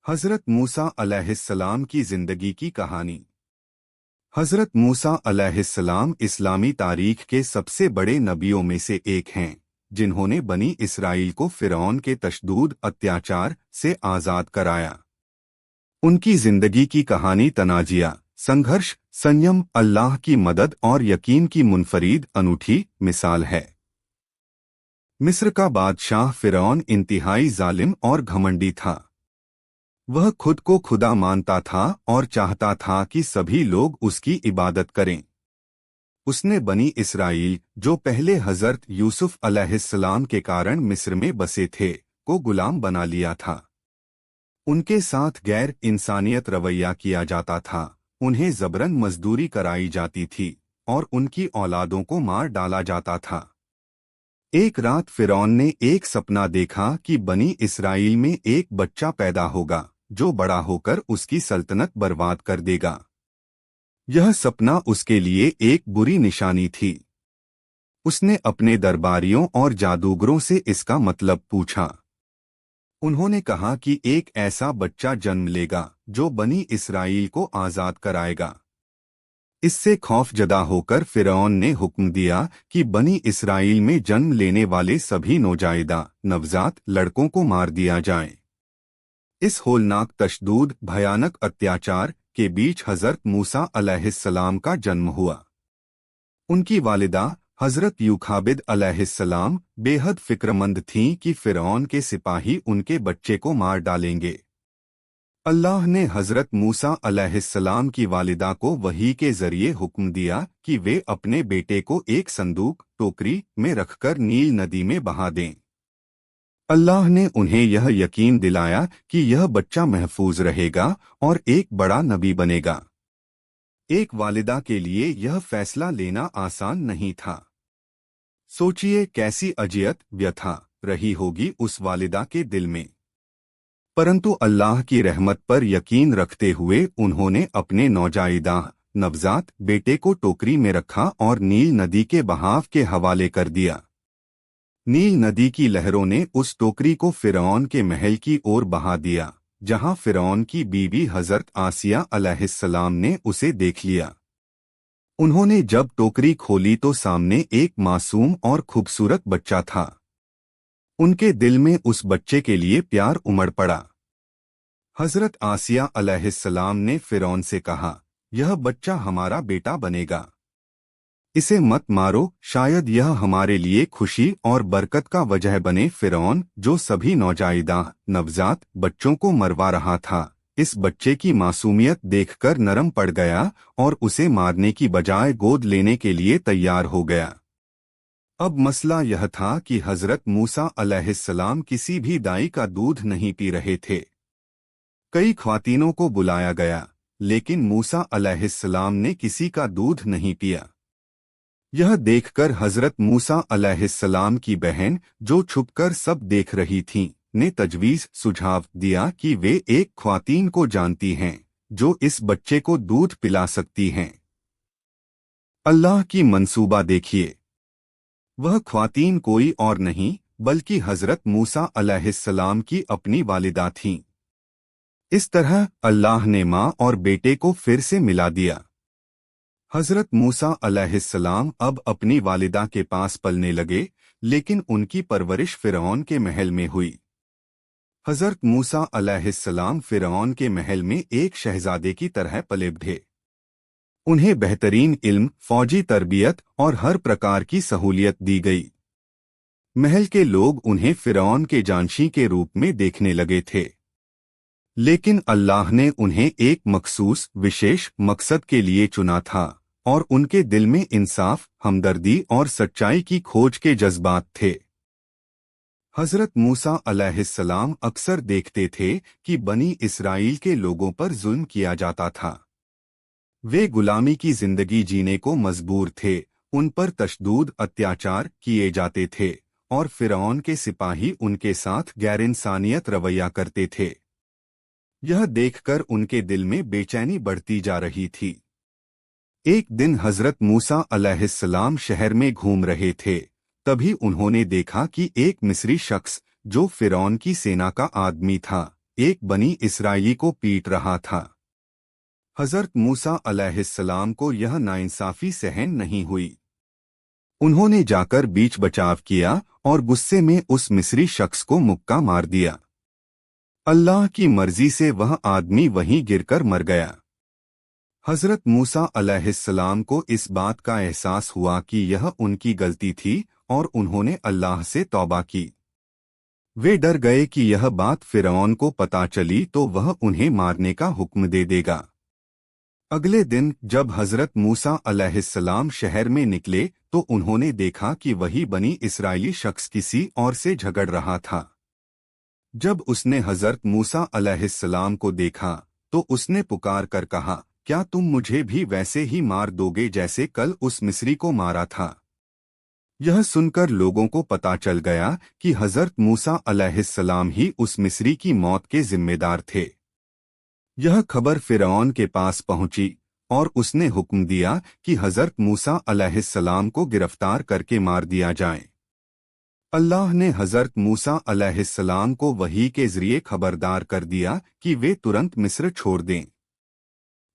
हज़रत मूसा अलैहिस्सलाम की ज़िंदगी की कहानी। हज़रत मूसा अलैहिस्सलाम इस्लामी तारीख के सबसे बड़े नबियों में से एक हैं, जिन्होंने बनी इसराइल को फ़िरौन के तशद्दुद अत्याचार से आज़ाद कराया। उनकी ज़िंदगी की कहानी तनाजिया, संघर्ष, संयम, अल्लाह की मदद और यकीन की मुनफरीद अनूठी मिसाल है। मिस्र का बादशाह फ़िरौन इंतहाई जालिम और घमंडी था। वह खुद को खुदा मानता था और चाहता था कि सभी लोग उसकी इबादत करें। उसने बनी इसराइल, जो पहले हज़रत यूसुफ अलैहिस्सलाम के कारण मिस्र में बसे थे, को गुलाम बना लिया था। उनके साथ गैर इंसानियत रवैया किया जाता था, उन्हें जबरन मजदूरी कराई जाती थी और उनकी औलादों को मार डाला जाता था। एक रात फ़िरौन ने एक सपना देखा कि बनी इसराइल में एक बच्चा पैदा होगा जो बड़ा होकर उसकी सल्तनत बर्बाद कर देगा। यह सपना उसके लिए एक बुरी निशानी थी। उसने अपने दरबारियों और जादूगरों से इसका मतलब पूछा। उन्होंने कहा कि एक ऐसा बच्चा जन्म लेगा जो बनी इसराइल को आज़ाद कराएगा। इससे खौफजदा होकर फ़िरौन ने हुक्म दिया कि बनी इसराइल में जन्म लेने वाले सभी नौजायदा नवजात लड़कों को मार दिया जाए। इस होलनाक तशद्दुद भयानक अत्याचार के बीच हज़रत मूसा अलैहिस्सलाम का जन्म हुआ। उनकी वालिदा हज़रत यूखाबिद अलैहिस्सलाम बेहद फिक्रमंद थीं कि फ़िरौन के सिपाही उनके बच्चे को मार डालेंगे। अल्लाह ने हज़रत मूसा अलैहिस्सलाम की वालिदा को वही के ज़रिए हुक्म दिया कि वे अपने बेटे को एक संदूक टोकरी में रखकर नील नदी में बहा दें। अल्लाह ने उन्हें यह यकीन दिलाया कि यह बच्चा महफूज रहेगा और एक बड़ा नबी बनेगा। एक वालिदा के लिए यह फैसला लेना आसान नहीं था। सोचिए कैसी अजियत व्यथा रही होगी उस वालिदा के दिल में। परंतु अल्लाह की रहमत पर यकीन रखते हुए उन्होंने अपने नौजायदा नवजात बेटे को टोकरी में रखा और नील नदी के बहाव के हवाले कर दिया। नील नदी की लहरों ने उस टोकरी को फ़िरौन के महल की ओर बहा दिया, जहां फ़िरौन की बीवी हज़रत आसिया अलैहिस्सलाम ने उसे देख लिया। उन्होंने जब टोकरी खोली तो सामने एक मासूम और खूबसूरत बच्चा था। उनके दिल में उस बच्चे के लिए प्यार उमड़ पड़ा। हज़रत आसिया अलैहिस्सलाम ने फ़िरौन से कहा, यह बच्चा हमारा बेटा बनेगा। इसे मत मारो, शायद यह हमारे लिए खुशी और बरकत का वजह बने। फ़िरौन, जो सभी नौजायदा नवजात बच्चों को मरवा रहा था, इस बच्चे की मासूमियत देखकर नरम पड़ गया और उसे मारने की बजाय गोद लेने के लिए तैयार हो गया। अब मसला यह था कि हज़रत मूसा अलैहिस्सलाम किसी भी दाई का दूध नहीं पी रहे थे। कई ख्वातीनों को बुलाया गया, लेकिन मूसा अलैहिस्सलाम ने किसी का दूध नहीं पिया। यह देखकर हज़रत मूसा अलैहिस्सलाम की बहन, जो छुपकर सब देख रही थीं, ने तजवीज़ सुझाव दिया कि वे एक ख्वातीन को जानती हैं जो इस बच्चे को दूध पिला सकती हैं। अल्लाह की मंसूबा देखिए। वह ख्वातीन कोई और नहीं बल्कि हज़रत मूसा अलैहिस्सलाम की अपनी वालिदा थीं। इस तरह अल्लाह ने माँ और बेटे को फिर से मिला दिया। हज़रत मूसा अलैहिस्सलाम अब अपनी वालिदा के पास पलने लगे, लेकिन उनकी परवरिश फ़िरौन के महल में हुई। हज़रत मूसा अलैहिस्सलाम फ़िरौन के महल में एक शहज़ादे की तरह पले बढ़े। उन्हें बेहतरीन इल्म, फ़ौजी तरबियत और हर प्रकार की सहूलियत दी गई। महल के लोग उन्हें फ़िरौन के जानशी के रूप में देखने लगे थे। लेकिन अल्लाह ने उन्हें एक मखसूस विशेष मकसद के लिए चुना था और उनके दिल में इंसाफ, हमदर्दी और सच्चाई की खोज के जज्बात थे। हज़रत मूसा अलैहिस्सलाम अक्सर देखते थे कि बनी इसराइल के लोगों पर जुल्म किया जाता था। वे गुलामी की जिंदगी जीने को मजबूर थे, उन पर तशद्दुद अत्याचार किए जाते थे और फ़िरौन के सिपाही उनके साथ गैर-इंसानियत रवैया करते थे। यह देखकर उनके दिल में बेचैनी बढ़ती जा रही थी। एक दिन हज़रत मूसा अलैहिस्सलाम शहर में घूम रहे थे, तभी उन्होंने देखा कि एक मिस्री शख्स, जो फ़िरौन की सेना का आदमी था, एक बनी इसराइली को पीट रहा था। हजरत मूसा अलैहिस्सलाम को यह नाइंसाफी सहन नहीं हुई। उन्होंने जाकर बीच बचाव किया और गुस्से में उस मिस्री शख्स को मुक्का मार दिया। अल्लाह की मर्जी से वह आदमी वहीं गिरकर मर गया। हजरत मूसा अलैहिस्सलाम को इस बात का एहसास हुआ कि यह उनकी गलती थी और उन्होंने अल्लाह से तौबा की। वे डर गए कि यह बात फिरौन को पता चली तो वह उन्हें मारने का हुक्म दे देगा। अगले दिन जब हजरत मूसा अलैहिस्सलाम शहर में निकले तो उन्होंने देखा कि वही बनी इस्राएली शख्स किसी और से झगड़ रहा था। जब उसने हजरत मूसा अलैहिस्सलाम को देखा तो उसने पुकार कर कहा, क्या तुम मुझे भी वैसे ही मार दोगे जैसे कल उस मिस्री को मारा था? यह सुनकर लोगों को पता चल गया कि हजरत मूसा अलैहिस्सलाम ही उस मिस्री की मौत के जिम्मेदार थे। यह खबर फिरौन के पास पहुंची और उसने हुक्म दिया कि हजरत मूसा अलैहिस्सलाम को गिरफ्तार करके मार दिया जाए। अल्लाह ने हजरत मूसा अलैहिस्सलाम को वही के जरिए खबरदार कर दिया कि वे तुरंत मिस्र छोड़ दें।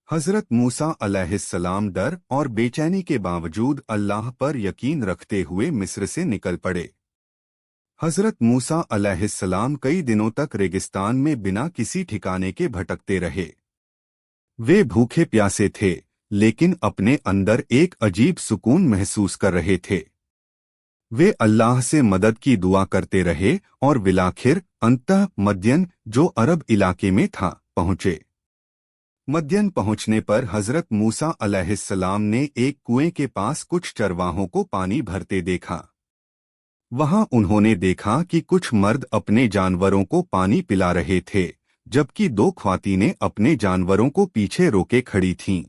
हजरत मूसा अलैहिस्सलाम डर और बेचैनी के बावजूद अल्लाह पर यकीन रखते हुए मिस्र से निकल पड़े। हजरत मूसा अलैहिस्सलाम कई दिनों तक रेगिस्तान में बिना किसी ठिकाने के भटकते रहे। वे भूखे प्यासे थे लेकिन अपने अंदर एक अजीब सुकून महसूस कर रहे थे। वे अल्लाह से मदद की दुआ करते रहे और विलाखिर अंततः मद्यन, जो अरब इलाके में था, पहुँचे। मद्यन पहुंचने पर हजरत मूसा अलैहिस्सलाम ने एक कुएं के पास कुछ चरवाहों को पानी भरते देखा। वहां उन्होंने देखा कि कुछ मर्द अपने जानवरों को पानी पिला रहे थे, जबकि दो ख्वातीनें अपने जानवरों को पीछे रोके खड़ी थीं।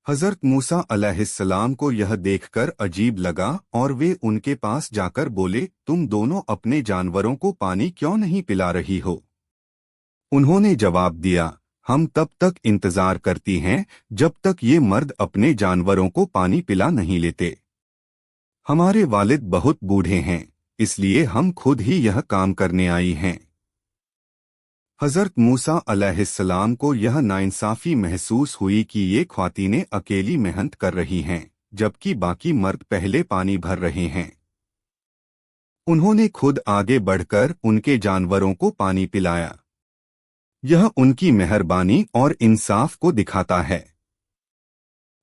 हजरत मूसा अलैहिस्सलाम को यह देखकर अजीब लगा और वे उनके पास जाकर बोले, तुम दोनों अपने जानवरों को पानी क्यों नहीं पिला रही हो? उन्होंने जवाब दिया, हम तब तक इंतजार करती हैं जब तक ये मर्द अपने जानवरों को पानी पिला नहीं लेते। हमारे वालिद बहुत बूढ़े हैं, इसलिए हम खुद ही यह काम करने आई हैं। हजरत मूसा अलैहिस्सलाम को यह नाइंसाफी महसूस हुई कि ये ख्वातीनें अकेली मेहनत कर रही हैं, जबकि बाकी मर्द पहले पानी भर रहे हैं। उन्होंने खुद आगे बढ़कर उनके जानवरों को पानी पिलाया। यह उनकी मेहरबानी और इंसाफ को दिखाता है।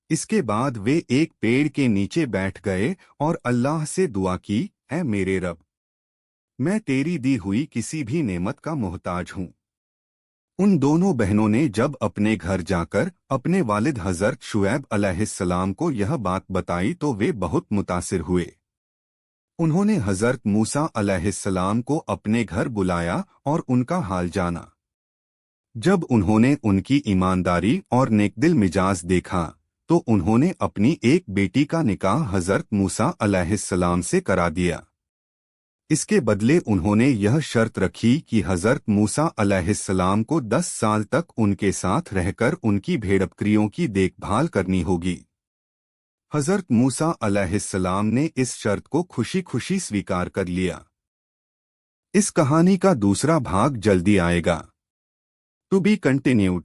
इसके बाद वे एक पेड़ के नीचे बैठ गए और अल्लाह से दुआ की, ऐ मेरे रब, मैं तेरी दी हुई किसी भी नेमत का मोहताज हूँ। उन दोनों बहनों ने जब अपने घर जाकर अपने वालिद हजरत शुएब अलैहिस्सलाम को यह बात बताई तो वे बहुत मुतासिर हुए। उन्होंने हजरत मूसा अलैहिस्सलाम को अपने घर बुलाया और उनका हाल जाना। जब उन्होंने उनकी ईमानदारी और नेकदिल मिजाज देखा तो उन्होंने अपनी एक बेटी का निकाह हजरत मूसा अलैहिस्सलाम से करा दिया। इसके बदले उन्होंने यह शर्त रखी कि हजरत मूसा अलैहिस्सलाम को 10 साल तक उनके साथ रहकर उनकी भेड़-बकरियों की देखभाल करनी होगी। हजरत मूसा अलैहिस्सलाम ने इस शर्त को खुशी खुशी स्वीकार कर लिया। इस कहानी का दूसरा भाग जल्दी आएगा। To be continued.